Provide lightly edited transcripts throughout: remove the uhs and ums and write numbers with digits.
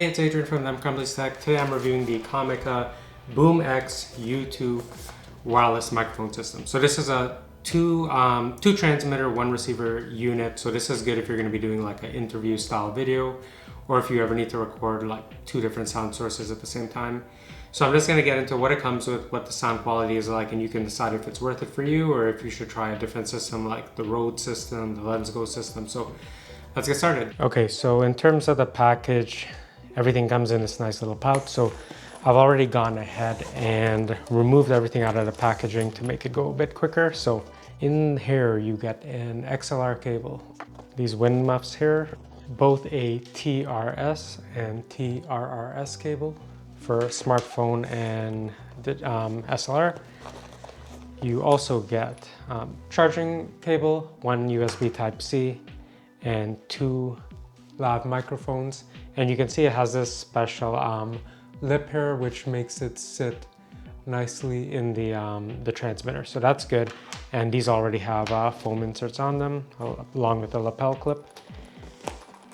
Hey, it's Adrian from demcrumbliestech. Today I'm reviewing the Comica BoomX-U U2 wireless microphone system. So this is a two transmitter, one receiver unit. So this is good if you're going to be doing like an interview style video, or if you ever need to record like two different sound sources at the same time. So I'm just going to get into what it comes with, what the sound quality is like, and you can decide if it's worth it for you or if you should try a different system like the Rode system, the LensGo system. So let's get started. Okay, so in terms of the package, everything comes in this nice little pouch. So I've already gone ahead and removed everything out of the packaging to make it go a bit quicker. So in here you get an XLR cable, these wind muffs here, both a TRS and TRRS cable for smartphone and SLR. You also get charging cable, one USB Type-C and two Lav microphones. And you can see it has this special lip here, which makes it sit nicely in the transmitter. So that's good. And these already have foam inserts on them, along with the lapel clip.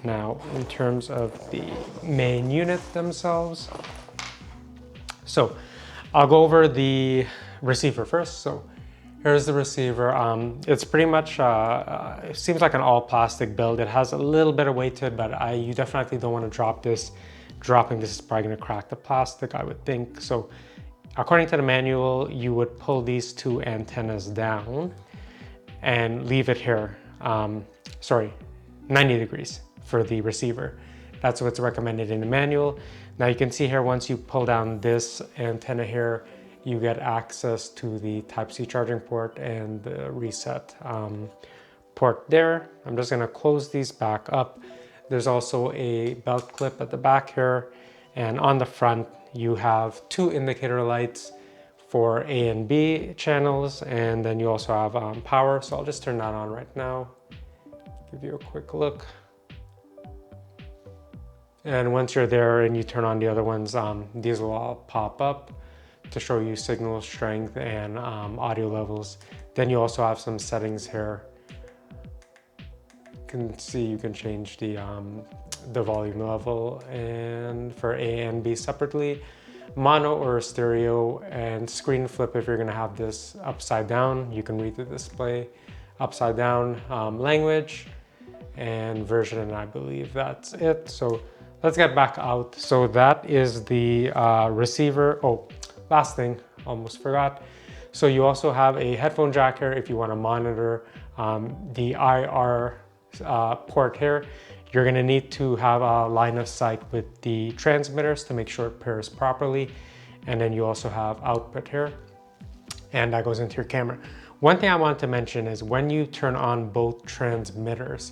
Now, in terms of the main unit themselves, so I'll go over the receiver first. So here's the receiver. It's pretty much, it seems like an all plastic build. It has a little bit of weight to it, but you definitely don't want to drop this. Dropping this is probably going to crack the plastic, I would think. So according to the manual, you would pull these two antennas down and leave it here. 90 degrees for the receiver. That's what's recommended in the manual. Now you can see here, once you pull down this antenna here, you get access to the Type-C charging port and the reset port there. I'm just gonna close these back up. There's also a belt clip at the back here. And on the front, you have two indicator lights for A and B channels. And then you also have power. So I'll just turn that on right now. Give you a quick look. And once you're there and you turn on the other ones, these will all pop up to show you signal strength and audio levels. Then you also have some settings here. You can see you can change the volume level and for A and B separately, mono or stereo, and screen flip if you're gonna have this upside down. You can read the display upside down, language and version, and I believe that's it. So let's get back out. So that is the receiver. Oh, last thing, almost forgot. So you also have a headphone jack here if you want to monitor the IR port here. You're going to need to have a line of sight with the transmitters to make sure it pairs properly. And then you also have output here, and that goes into your camera. One thing I want to mention is when you turn on both transmitters,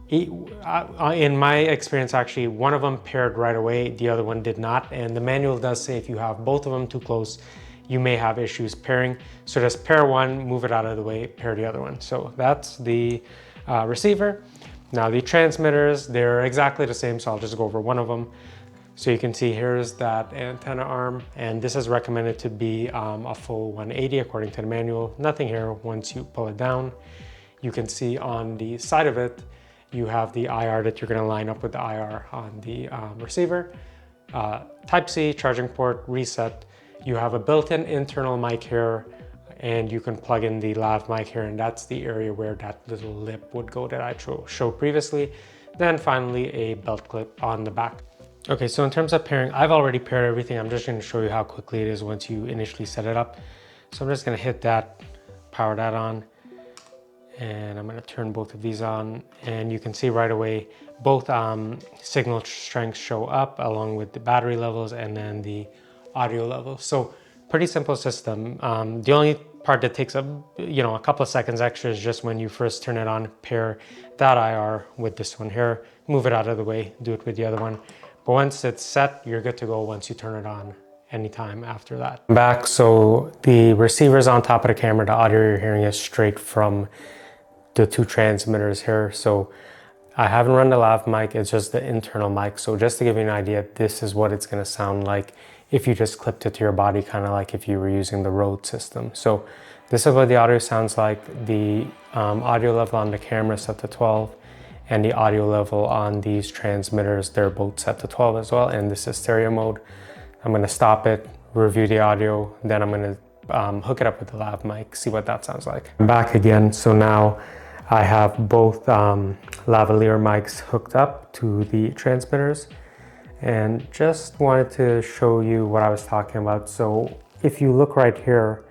in my experience, actually, one of them paired right away, the other one did not. And the manual does say if you have both of them too close, you may have issues pairing. So just pair one, move it out of the way, pair the other one. So that's the receiver. Now the transmitters, they're exactly the same, so I'll just go over one of them. So you can see here's that antenna arm, and this is recommended to be a full 180 according to the manual. Nothing here once you pull it down. You can see on the side of it, you have the IR that you're going to line up with the IR on the receiver. Type-C charging port, reset. You have a built-in internal mic here, and you can plug in the Lav Mic here, and that's the area where that little lip would go that I showed previously. Then finally a belt clip on the back. Okay, so in terms of pairing, I've already paired everything. I'm just going to show you how quickly it is once you initially set it up. So I'm just going to hit that, power that on. And I'm going to turn both of these on, and you can see right away both signal strengths show up along with the battery levels and then the audio levels. So pretty simple system. The only part that takes a couple of seconds extra is just when you first turn it on, pair that IR with this one here, move it out of the way, do it with the other one. But once it's set, you're good to go once you turn it on anytime after that. Back, so the receiver is on top of the camera. The audio you're hearing is straight from the two transmitters here. So I haven't run the Lav mic, it's just the internal mic. So just to give you an idea, this is what it's gonna sound like if you just clipped it to your body, kind of like if you were using the Rode system. So this is what the audio sounds like. The audio level on the camera is set to 12, and the audio level on these transmitters, they're both set to 12 as well, and this is stereo mode. I'm going to stop it, review the audio, then I'm going to hook it up with the Lav Mic, see what that sounds like. I'm back again, so now I have both lavalier mics hooked up to the transmitters, and just wanted to show you what I was talking about. So if you look right here,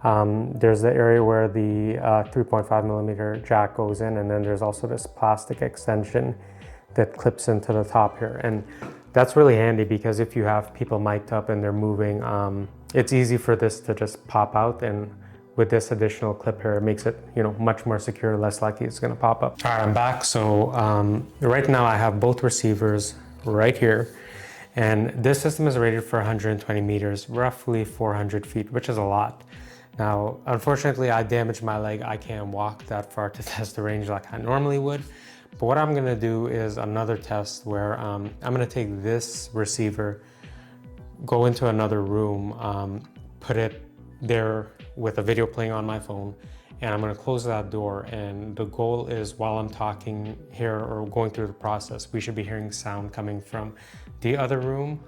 there's the area where the 3.5 millimeter jack goes in, and then there's also this plastic extension that clips into the top here. And that's really handy because if you have people mic'd up and they're moving, it's easy for this to just pop out, and with this additional clip here, it makes it, you know, much more secure, less likely it's gonna pop up. All right, I'm back. So right now I have both receivers right here, and this system is rated for 120 meters, roughly 400 feet, which is a lot. Now, unfortunately, I damaged my leg. I can't walk that far to test the range like I normally would. But what I'm gonna do is another test where I'm gonna take this receiver, go into another room, put it there with a video playing on my phone, and I'm gonna close that door. And the goal is, while I'm talking here or going through the process, we should be hearing sound coming from the other room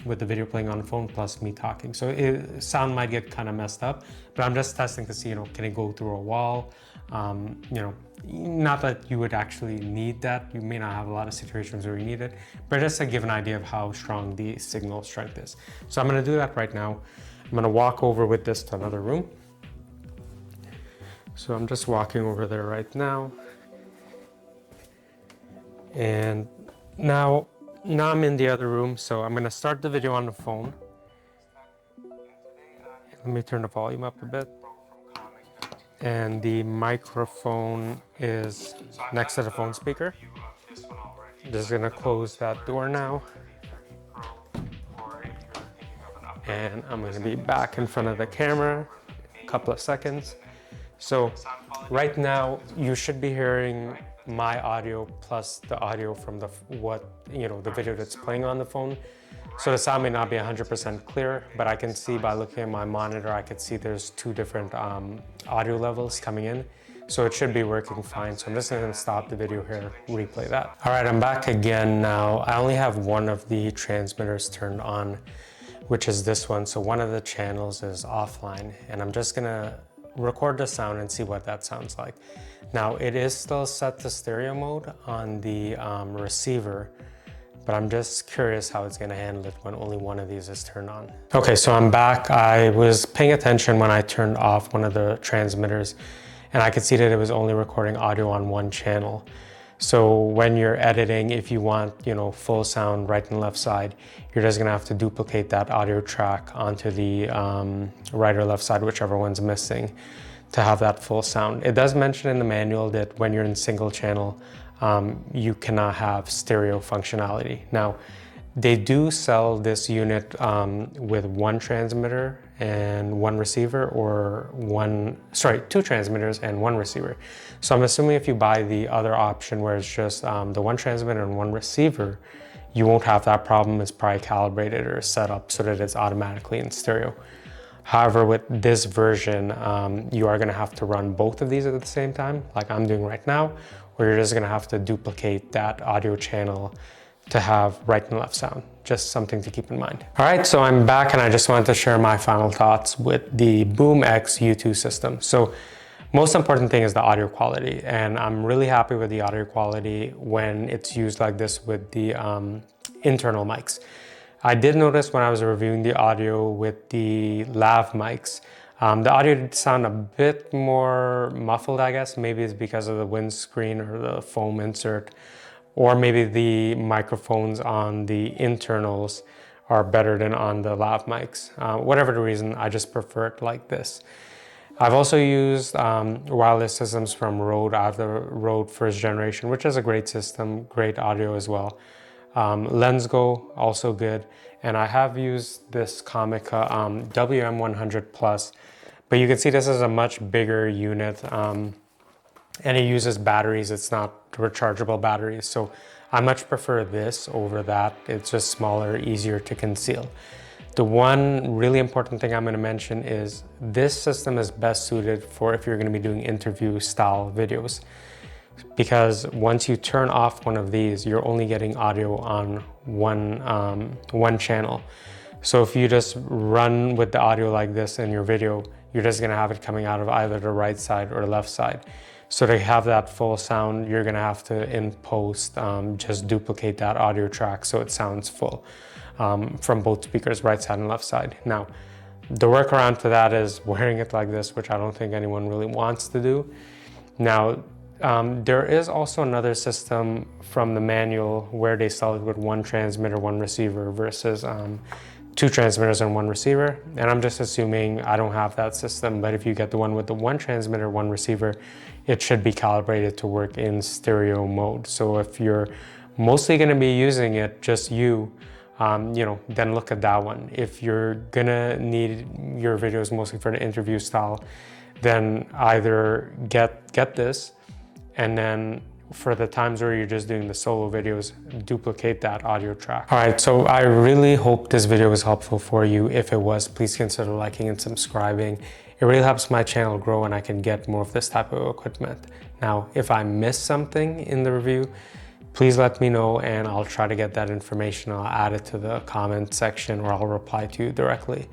with the video playing on the phone plus me talking. So sound might get kind of messed up, but I'm just testing to see, you know, can it go through a wall? You know, not that you would actually need that. You may not have a lot of situations where you need it, but just to give an idea of how strong the signal strength is. So I'm gonna do that right now. I'm gonna walk over with this to another room. So I'm just walking over there right now. And now I'm in the other room, so I'm gonna start the video on the phone. Let me turn the volume up a bit. And the microphone is next to the phone speaker. Just gonna close that door now. And I'm gonna be back in front of the camera in a couple of seconds. So right now you should be hearing my audio plus the audio from the video that's playing on the phone. So the sound may not be 100% clear, but I can see by looking at my monitor, I could see there's two different audio levels coming in. So it should be working fine. So I'm just gonna stop the video here, replay that. All right, I'm back again now. I only have one of the transmitters turned on, which is this one. So one of the channels is offline, and I'm just gonna record the sound and see what that sounds like. Now it is still set to stereo mode on the receiver, but I'm just curious how it's gonna handle it when only one of these is turned on. Okay, so I'm back. I was paying attention when I turned off one of the transmitters, and I could see that it was only recording audio on one channel. So when you're editing, if you want, you know, full sound right and left side, you're just gonna have to duplicate that audio track onto the right or left side, whichever one's missing, to have that full sound. It does mention in the manual that when you're in single channel, you cannot have stereo functionality. Now, they do sell this unit with one transmitter and one receiver, or two transmitters and one receiver. So I'm assuming if you buy the other option where it's just the one transmitter and one receiver, you won't have that problem. It's probably calibrated or set up so that it's automatically in stereo. However, with this version, you are gonna have to run both of these at the same time, like I'm doing right now, or you're just gonna have to duplicate that audio channel to have right and left sound. Just something to keep in mind. All right, so I'm back, and I just wanted to share my final thoughts with the BoomX-U U2 system. So most important thing is the audio quality, and I'm really happy with the audio quality when it's used like this with the internal mics. I did notice when I was reviewing the audio with the Lav mics, the audio did sound a bit more muffled, I guess. Maybe it's because of the windscreen or the foam insert, or maybe the microphones on the internals are better than on the Lav mics. Whatever the reason, I just prefer it like this. I've also used wireless systems from Rode. I have the Rode first generation, which is a great system, great audio as well. LensGo, also good. And I have used this Comica WM100 Plus, but you can see this is a much bigger unit, and it uses batteries. It's not rechargeable batteries. So I much prefer this over that. It's just smaller, easier to conceal. The one really important thing I'm going to mention is this system is best suited for if you're going to be doing interview style videos. because once you turn off one of these, you're only getting audio on one channel. So if you just run with the audio like this in your video, you're just gonna have it coming out of either the right side or the left side. So to have that full sound, you're gonna have to, in post, just duplicate that audio track so it sounds full from both speakers, right side and left side. Now, the workaround to that is wearing it like this, which I don't think anyone really wants to do. Now, there is also another system from the manual where they sell it with one transmitter, one receiver versus two transmitters and one receiver. And I'm just assuming I don't have that system, but if you get the one with the one transmitter, one receiver, it should be calibrated to work in stereo mode. So if you're mostly gonna be using it, just you know, then look at that one. If you're gonna need your videos mostly for the interview style, then either get this, and then for the times where you're just doing the solo videos, duplicate that audio track. All right, so I really hope this video was helpful for you. If it was, please consider liking and subscribing. It really helps my channel grow and I can get more of this type of equipment. Now, if I missed something in the review, please let me know and I'll try to get that information. I'll add it to the comment section or I'll reply to you directly.